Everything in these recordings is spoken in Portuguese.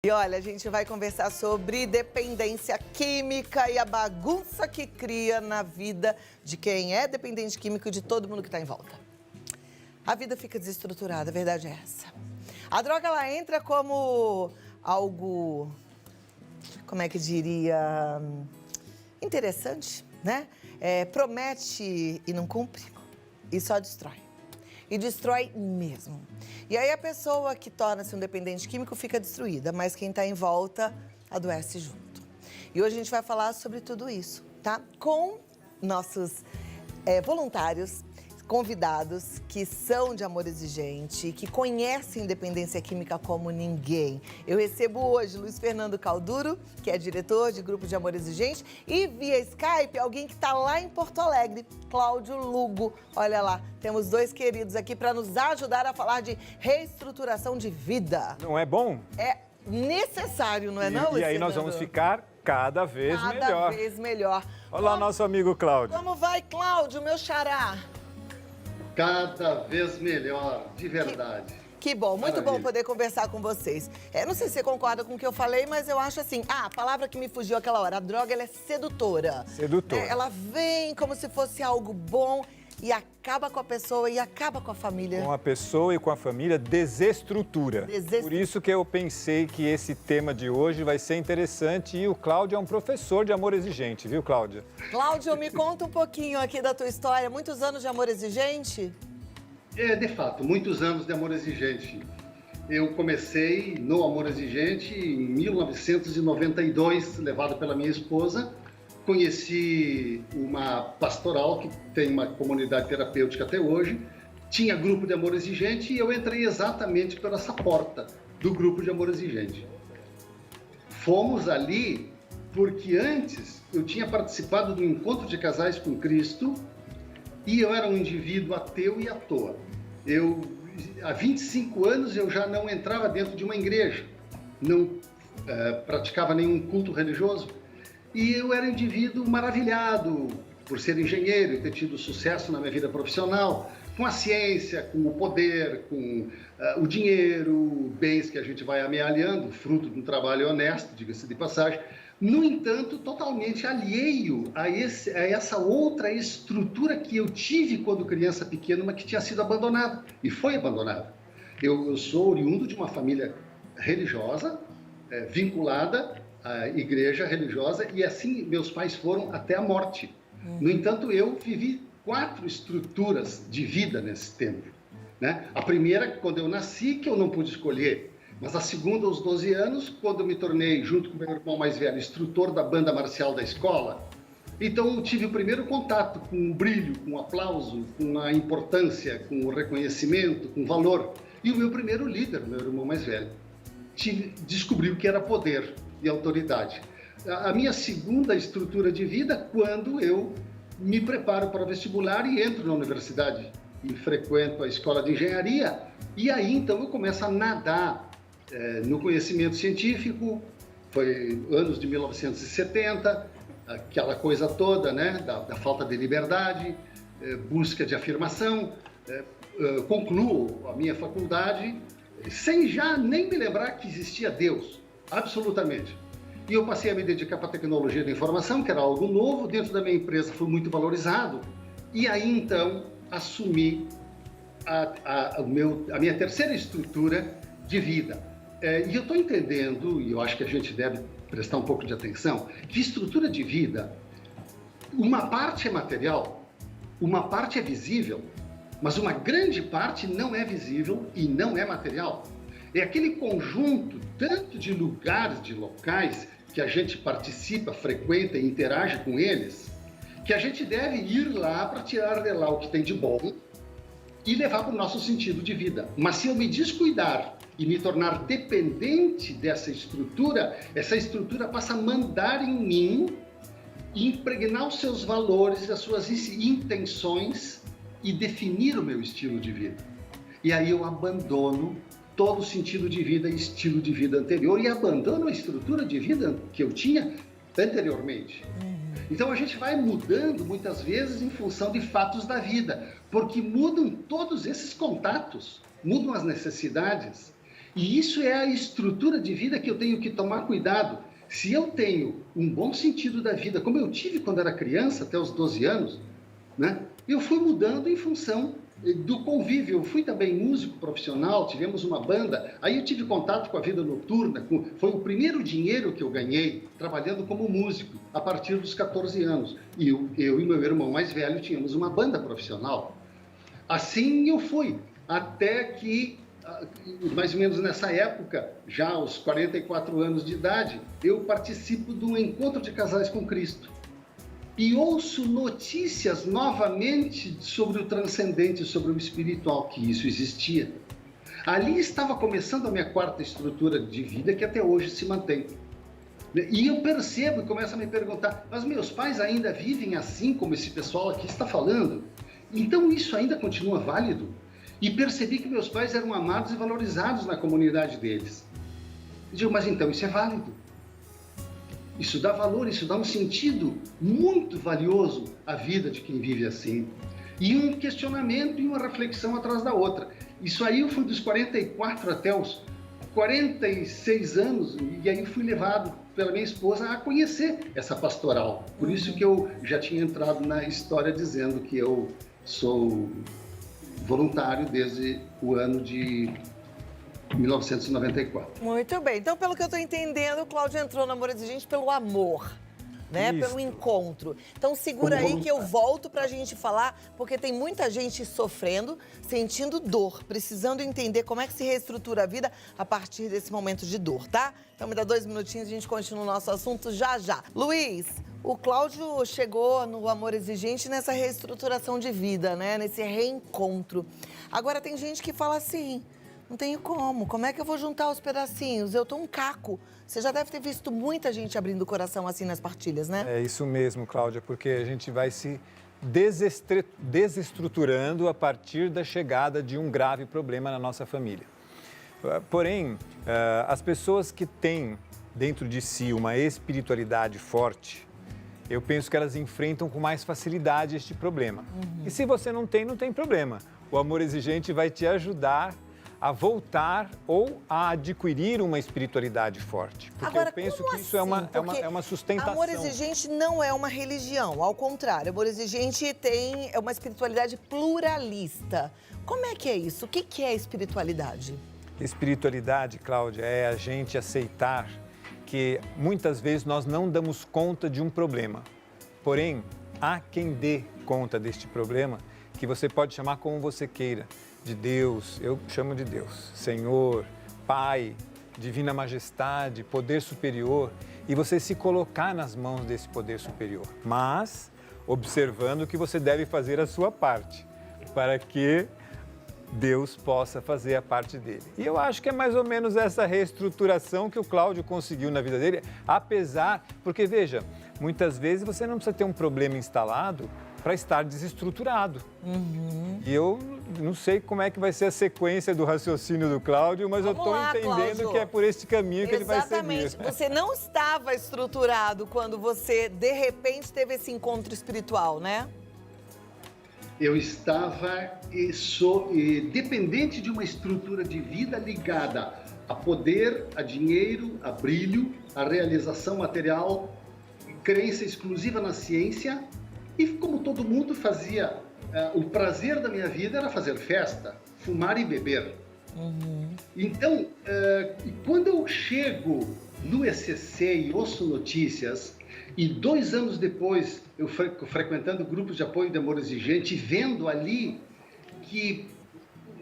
E olha, a gente vai conversar sobre dependência química e a bagunça que cria na vida de quem é dependente químico e de todo mundo que está em volta. A vida fica desestruturada, a verdade é essa. A droga, ela entra como algo, como é que diria, interessante, né? Promete e não cumpre e só destrói. E destrói mesmo. E aí a pessoa que torna-se um dependente químico fica destruída, mas quem está em volta adoece junto. E hoje a gente vai falar sobre tudo isso, tá? Com nossos voluntários, convidados que são de amor exigente, que conhecem dependência química como ninguém. Eu recebo hoje Luiz Fernando Calduro, que é diretor de Grupo de Amor Exigente, e via Skype, alguém que está lá em Porto Alegre, Cláudio Lugo. Olha lá, temos dois queridos aqui para nos ajudar a falar de reestruturação de vida. Não é bom? É necessário, não é não, Luiz E aí nós Fernando? vamos ficar cada vez melhor. Cada vez melhor. Olá, nosso amigo Cláudio. Como vai, Cláudio, meu xará? Cada vez melhor, de verdade. Que bom, muito Maravilha. bom poder conversar com vocês. Não sei se você concorda com o que eu falei, mas eu acho assim, a palavra que me fugiu aquela hora, a droga, ela é sedutora. Sedutora. Ela vem como se fosse algo bom e acaba com a pessoa e acaba com a família. Com a pessoa e com a família, desestrutura. Por isso que eu pensei que esse tema de hoje vai ser interessante e o Cláudio é um professor de amor exigente, viu, Cláudia? Cláudio, me conta um pouquinho aqui da tua história. Muitos anos de amor exigente? De fato, muitos anos de amor exigente. Eu comecei no amor exigente em 1992, levado pela minha esposa. Conheci uma pastoral que tem uma comunidade terapêutica até hoje. Tinha grupo de amor exigente e eu entrei exatamente por essa porta do grupo de amor exigente. Fomos ali porque antes eu tinha participado do encontro de casais com Cristo e eu era um indivíduo ateu e à toa. Há 25 anos eu já não entrava dentro de uma igreja, não praticava nenhum culto religioso. E eu era um indivíduo maravilhado por ser engenheiro e ter tido sucesso na minha vida profissional, com a ciência, com o poder, com o dinheiro, bens que a gente vai amealhando, fruto de um trabalho honesto, diga-se de passagem. No entanto, totalmente alheio a essa outra estrutura que eu tive quando criança pequena, mas que tinha sido abandonada, e foi abandonada. Eu sou oriundo de uma família religiosa, vinculada à igreja religiosa, e assim meus pais foram até a morte. No entanto, eu vivi 4 estruturas de vida nesse tempo, né? A primeira, quando eu nasci, que eu não pude escolher. Mas a segunda, aos 12 anos, quando eu me tornei, junto com meu irmão mais velho, instrutor da banda marcial da escola. Então eu tive o primeiro contato com o brilho, com o aplauso, com a importância, com o reconhecimento, com o valor. E o meu primeiro líder, meu irmão mais velho, descobriu que era poder e autoridade. A minha segunda estrutura de vida, quando eu me preparo para o vestibular e entro na universidade e frequento a escola de engenharia. E aí, então, eu começo a nadar no conhecimento científico. Foi anos de 1970, aquela coisa toda, né, da falta de liberdade, busca de afirmação. Concluo a minha faculdade sem já nem me lembrar que existia Deus, absolutamente. E eu passei a me dedicar para a tecnologia da informação, que era algo novo, dentro da minha empresa foi muito valorizado. E aí, então, assumi a minha terceira estrutura de vida. E eu estou entendendo, e eu acho que a gente deve prestar um pouco de atenção, que estrutura de vida, uma parte é material, uma parte é visível, mas uma grande parte não é visível e não é material. É aquele conjunto, tanto de lugares, de locais, que a gente participa, frequenta e interage com eles, que a gente deve ir lá para tirar de lá o que tem de bom e levar para o nosso sentido de vida. Mas se eu me descuidar e me tornar dependente dessa estrutura, essa estrutura passa a mandar em mim, impregnar os seus valores, as suas intenções e definir o meu estilo de vida. E aí eu abandono todo o sentido de vida e estilo de vida anterior e abandono a estrutura de vida que eu tinha anteriormente. Então a gente vai mudando muitas vezes em função de fatos da vida, porque mudam todos esses contatos, mudam as necessidades. E isso é a estrutura de vida que eu tenho que tomar cuidado. Se eu tenho um bom sentido da vida, como eu tive quando era criança, até os 12 anos, né? Eu fui mudando em função do convívio. Eu fui também músico profissional, tivemos uma banda, aí eu tive contato com a vida noturna, foi o primeiro dinheiro que eu ganhei trabalhando como músico, a partir dos 14 anos. E eu e meu irmão mais velho tínhamos uma banda profissional. Assim eu fui, até que, mais ou menos nessa época, já aos 44 anos de idade, eu participo do Encontro de Casais com Cristo. E ouço notícias novamente sobre o transcendente, sobre o espiritual, que isso existia. Ali estava começando a minha quarta estrutura de vida, que até hoje se mantém. E eu percebo e começo a me perguntar, mas meus pais ainda vivem assim como esse pessoal aqui está falando? Então isso ainda continua válido? E percebi que meus pais eram amados e valorizados na comunidade deles. Eu digo, mas então isso é válido. Isso dá valor, isso dá um sentido muito valioso à vida de quem vive assim. E um questionamento e uma reflexão atrás da outra. Isso aí eu fui dos 44 até os 46 anos, e aí fui levado pela minha esposa a conhecer essa pastoral. Por isso que eu já tinha entrado na história dizendo que eu sou voluntário desde o ano de 1994. Muito bem. Então, pelo que eu estou entendendo, o Cláudio entrou no Amor Exigente pelo amor, né? Isso. Pelo encontro. Então, segura aí que eu volto pra gente falar, porque tem muita gente sofrendo, sentindo dor, precisando entender como é que se reestrutura a vida a partir desse momento de dor, tá? Então, me dá 2 minutinhos e a gente continua o nosso assunto já já. Luiz, o Cláudio chegou no Amor Exigente nessa reestruturação de vida, né? Nesse reencontro. Agora, tem gente que fala assim... Não tenho como é que eu vou juntar os pedacinhos? Eu tô um caco. Você já deve ter visto muita gente abrindo o coração assim nas partilhas, né? É isso mesmo, Cláudia, porque a gente vai se desestruturando a partir da chegada de um grave problema na nossa família. Porém, as pessoas que têm dentro de si uma espiritualidade forte, eu penso que elas enfrentam com mais facilidade este problema. E se você não tem problema. O Amor Exigente vai te ajudar a voltar ou a adquirir uma espiritualidade forte. Porque agora, eu penso como que isso assim? é uma sustentação. Amor Exigente não é uma religião, ao contrário. Amor Exigente é uma espiritualidade pluralista. Como é que é isso? O que é espiritualidade? Espiritualidade, Cláudia, é a gente aceitar que muitas vezes nós não damos conta de um problema. Porém, há quem dê conta deste problema, que você pode chamar como você queira. De Deus, eu chamo de Deus, Senhor, Pai, Divina Majestade, Poder Superior, e você se colocar nas mãos desse Poder Superior, mas observando que você deve fazer a sua parte, para que Deus possa fazer a parte dele. E eu acho que é mais ou menos essa reestruturação que o Cláudio conseguiu na vida dele, apesar, porque veja, muitas vezes você não precisa ter um problema instalado para estar desestruturado. E eu não sei como é que vai ser a sequência do raciocínio do Cláudio, mas eu estou entendendo Cláudio, que é por este caminho que ele vai seguir. Exatamente. Você não estava estruturado quando você, de repente, teve esse encontro espiritual, né? Eu estava dependente de uma estrutura de vida ligada a poder, a dinheiro, a brilho, a realização material, crença exclusiva na ciência. E como todo mundo fazia, o prazer da minha vida era fazer festa, fumar e beber. Então, quando eu chego no ECC e ouço notícias, e 2 anos depois eu frequentando grupos de apoio de Amor Exigente, vendo ali que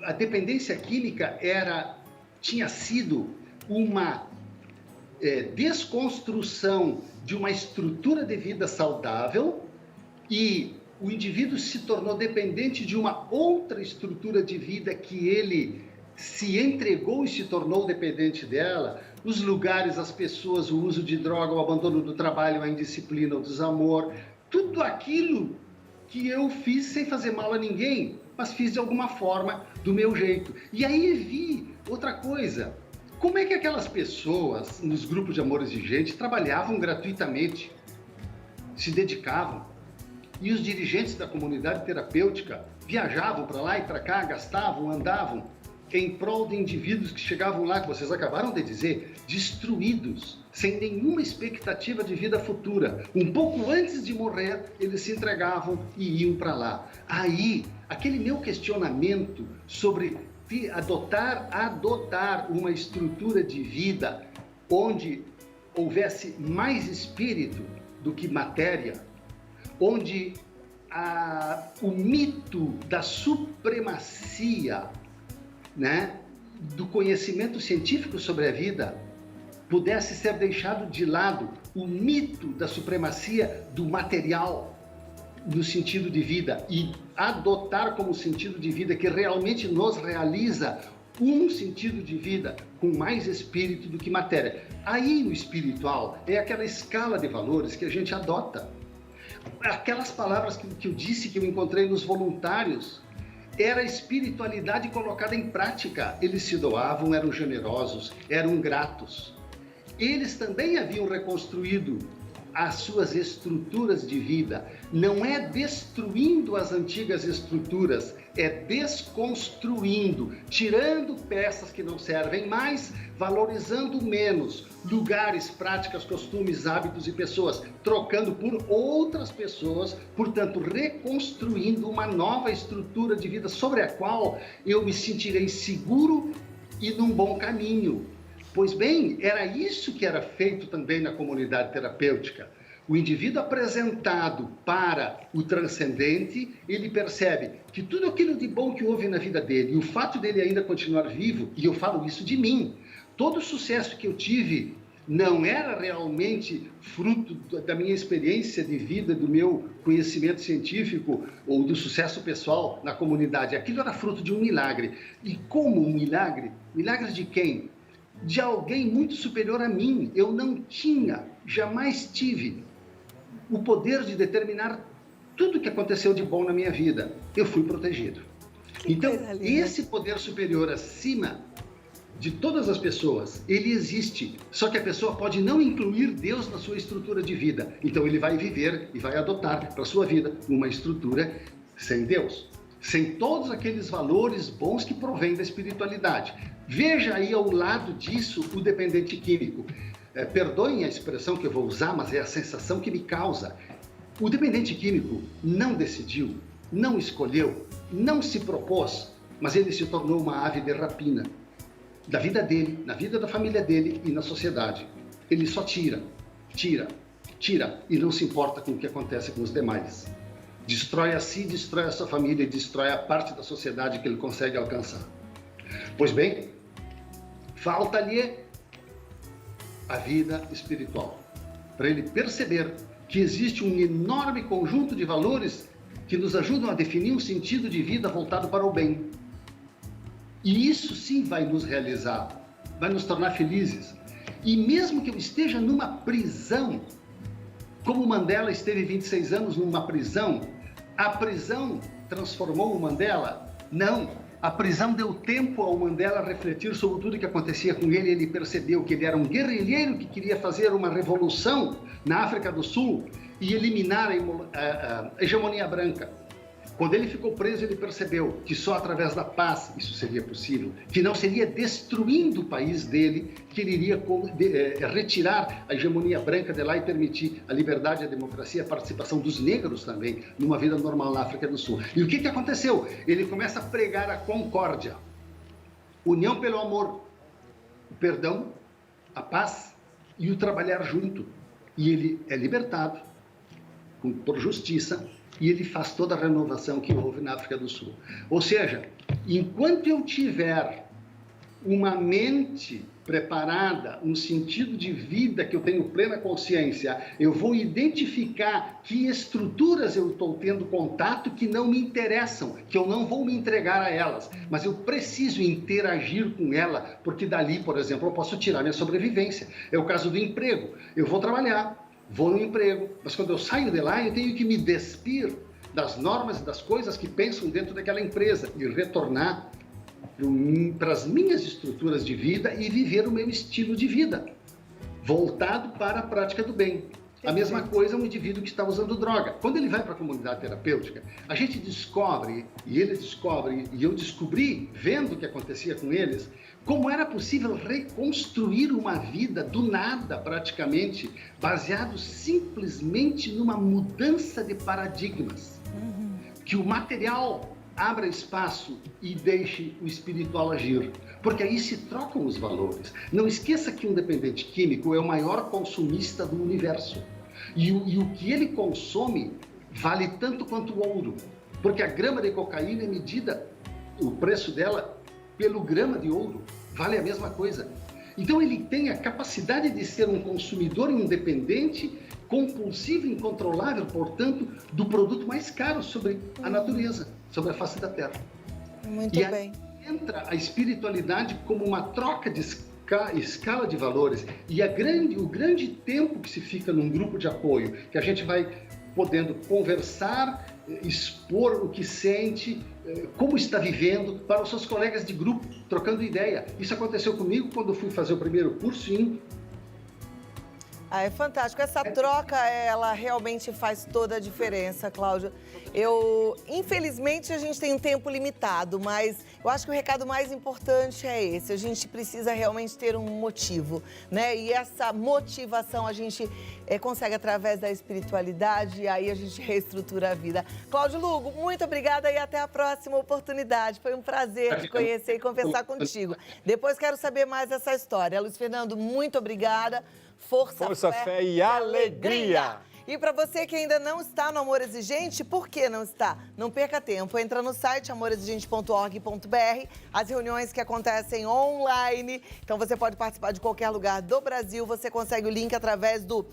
a dependência química tinha sido uma desconstrução de uma estrutura de vida saudável, e o indivíduo se tornou dependente de uma outra estrutura de vida que ele se entregou e se tornou dependente dela, os lugares, as pessoas, o uso de droga, o abandono do trabalho, a indisciplina, o desamor, tudo aquilo que eu fiz sem fazer mal a ninguém, mas fiz de alguma forma do meu jeito. E aí vi outra coisa, como é que aquelas pessoas nos grupos de Amor Exigente trabalhavam gratuitamente, se dedicavam? E os dirigentes da comunidade terapêutica viajavam para lá e para cá, gastavam, andavam. em prol de indivíduos que chegavam lá, que vocês acabaram de dizer, destruídos, sem nenhuma expectativa de vida futura. Um pouco antes de morrer, eles se entregavam e iam para lá. Aí, aquele meu questionamento sobre adotar uma estrutura de vida onde houvesse mais espírito do que matéria, onde o mito da supremacia, né, do conhecimento científico sobre a vida pudesse ser deixado de lado, o mito da supremacia do material no sentido de vida e adotar como sentido de vida que realmente nos realiza um sentido de vida com mais espírito do que matéria. Aí no espiritual é aquela escala de valores que a gente adota. Aquelas palavras que eu disse, que eu encontrei nos voluntários, era a espiritualidade colocada em prática. Eles se doavam, eram generosos, eram gratos. Eles também haviam reconstruído as suas estruturas de vida. Não é destruindo as antigas estruturas, é desconstruindo, tirando peças que não servem mais, valorizando menos lugares, práticas, costumes, hábitos e pessoas, trocando por outras pessoas, portanto, reconstruindo uma nova estrutura de vida sobre a qual eu me sentirei seguro e num bom caminho. Pois bem, era isso que era feito também na comunidade terapêutica. O indivíduo apresentado para o transcendente, ele percebe que tudo aquilo de bom que houve na vida dele, e o fato dele ainda continuar vivo, e eu falo isso de mim, todo o sucesso que eu tive não era realmente fruto da minha experiência de vida, do meu conhecimento científico ou do sucesso pessoal na comunidade. Aquilo era fruto de um milagre. E como um milagre? Milagre de quem? De alguém muito superior a mim. Eu não tinha, jamais tive o poder de determinar tudo o que aconteceu de bom na minha vida. Eu fui protegido. Então, esse poder superior acima de todas as pessoas, ele existe. Só que a pessoa pode não incluir Deus na sua estrutura de vida. Então, ele vai viver e vai adotar para a sua vida uma estrutura sem Deus, sem todos aqueles valores bons que provêm da espiritualidade. Veja aí ao lado disso o dependente químico. Perdoem a expressão que eu vou usar, mas é a sensação que me causa. O dependente químico não decidiu, não escolheu, não se propôs, mas ele se tornou uma ave de rapina da vida dele, na vida da família dele e na sociedade. Ele só tira e não se importa com o que acontece com os demais. Destrói a si, destrói a sua família e destrói a parte da sociedade que ele consegue alcançar. Pois bem, falta-lhe a vida espiritual, para ele perceber que existe um enorme conjunto de valores que nos ajudam a definir um sentido de vida voltado para o bem. E isso sim vai nos realizar, vai nos tornar felizes. E mesmo que eu esteja numa prisão, como Mandela esteve 26 anos numa prisão, a prisão transformou o Mandela? Não. A prisão deu tempo ao Mandela refletir sobre tudo o que acontecia com ele. Ele percebeu que ele era um guerrilheiro que queria fazer uma revolução na África do Sul e eliminar a hegemonia branca. Quando ele ficou preso, ele percebeu que só através da paz isso seria possível, que não seria destruindo o país dele que ele iria retirar a hegemonia branca de lá e permitir a liberdade, a democracia, a participação dos negros também numa vida normal na África do Sul. E o que aconteceu? Ele começa a pregar a concórdia, união pelo amor, o perdão, a paz e o trabalhar junto. E ele é libertado por justiça, e ele faz toda a renovação que houve na África do Sul. Ou seja, enquanto eu tiver uma mente preparada, um sentido de vida que eu tenho plena consciência, eu vou identificar que estruturas eu estou tendo contato que não me interessam, que eu não vou me entregar a elas, mas eu preciso interagir com ela, porque dali, por exemplo, eu posso tirar minha sobrevivência. É o caso do emprego. Eu vou trabalhar, vou no emprego, mas quando eu saio de lá, eu tenho que me despir das normas e das coisas que pensam dentro daquela empresa e retornar para as minhas estruturas de vida e viver o meu estilo de vida, voltado para a prática do bem. A mesma coisa um indivíduo que está usando droga. Quando ele vai para a comunidade terapêutica, a gente descobre, e ele descobre, e eu descobri, vendo o que acontecia com eles, como era possível reconstruir uma vida do nada, praticamente, baseado simplesmente numa mudança de paradigmas. Que o material abra espaço e deixe o espiritual agir. Porque aí se trocam os valores. Não esqueça que um dependente químico é o maior consumista do universo. E o que ele consome vale tanto quanto o ouro. Porque a grama de cocaína é medida, o preço dela, pelo grama de ouro. Vale a mesma coisa. Então ele tem a capacidade de ser um consumidor independente, compulsivo e incontrolável, portanto, do produto mais caro sobre a natureza, sobre a face da Terra. Muito bem. Entra a espiritualidade como uma troca de escala de valores e o grande tempo que se fica num grupo de apoio, que a gente vai podendo conversar, expor o que sente, como está vivendo, para os seus colegas de grupo, trocando ideia. Isso aconteceu comigo quando eu fui fazer o primeiro curso em... É fantástico. Essa troca, ela realmente faz toda a diferença, Cláudio. Infelizmente, a gente tem um tempo limitado, mas eu acho que o recado mais importante é esse. A gente precisa realmente ter um motivo, né? E essa motivação a gente consegue através da espiritualidade e aí a gente reestrutura a vida. Cláudio Lugo, muito obrigada e até a próxima oportunidade. Foi um prazer te conhecer e conversar contigo. Depois quero saber mais dessa história. Luiz Fernando, muito obrigada. Força, fé e alegria! E para você que ainda não está no Amor Exigente, por que não está? Não perca tempo, entra no site amorexigente.org.br, as reuniões que acontecem online, então você pode participar de qualquer lugar do Brasil, você consegue o link através do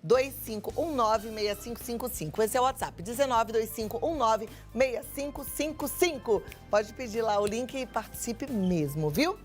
1925196555. Esse é o WhatsApp, 1925196555. Pode pedir lá o link e participe mesmo, viu?